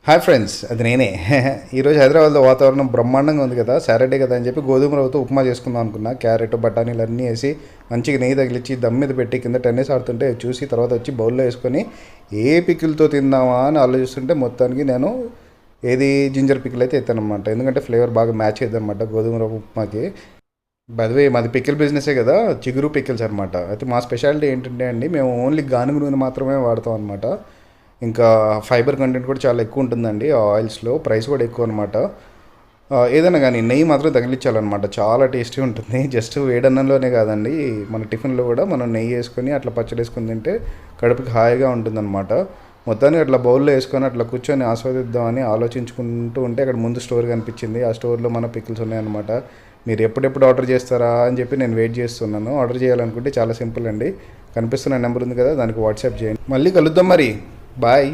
Hi friends, అది నేనే. ఈరోజు హైదరాబాద్లో వాతావరణం బ్రహ్మాండంగా ఉంది కదా, సాటర్డే కదా అని చెప్పి గోధుమ రవ్వతో ఉప్మా చేసుకుందాం అనుకున్నా. క్యారెట్ బఠానీలు అన్నీ వేసి మంచిగా నెయ్యి తగిలిచ్చి దమ్ మీద పెట్టి కింద టెన్నిస్ ఆడుతుంటే చూసి తర్వాత వచ్చి బౌల్లో వేసుకొని ఏ పికిల్తో తిందామా అని ఆలోచిస్తుంటే మొత్తానికి నేను ఏది జింజర్ పికిల్ అయితే ఎత్తానమాట. ఎందుకంటే ఫ్లేవర్ బాగా మ్యాచ్ అయ్యింది అనమాట గోధుమ రవ్వ ఉప్మాకి. బదివే మాది పికిల్ బిజినెసే కదా, చిగురు పికిల్స్ అనమాట. అయితే మా స్పెషాలిటీ ఏంటంటే అండి, మేము ఓన్లీ గానుగ నూనె మాత్రమే వాడతాం అనమాట. ఇంకా ఫైబర్ కంటెంట్ కూడా చాలా ఎక్కువ ఉంటుందండి ఆయిల్స్లో, ప్రైస్ కూడా ఎక్కువ అనమాట. ఏదైనా కానీ నెయ్యి మాత్రం తగిలించాలన్నమాట, చాలా టేస్టీ ఉంటుంది. జస్ట్ వేడన్నంలోనే కాదండి, మన టిఫిన్లో కూడా మనం నెయ్యి వేసుకొని అట్లా పచ్చడి వేసుకొని తింటే కడుపుకి హాయిగా ఉంటుందన్నమాట. మొత్తానికి అట్లా బౌల్లో వేసుకొని అట్లా కూర్చొని ఆస్వాదిద్దామని ఆలోచించుకుంటూ ఉంటే అక్కడ ముందు స్టోర్ కనిపించింది. ఆ స్టోర్లో మన పికిల్స్ ఉన్నాయన్నమాట. మీరు ఎప్పుడెప్పుడు ఆర్డర్ చేస్తారా అని చెప్పి నేను వెయిట్ చేస్తున్నాను. ఆర్డర్ చేయాలనుకుంటే చాలా సింపుల్ అండి, కనిపిస్తున్న నెంబర్ ఉంది కదా, దానికి వాట్సాప్ చేయండి. మళ్ళీ కలుద్దాం మరి. బాయ్.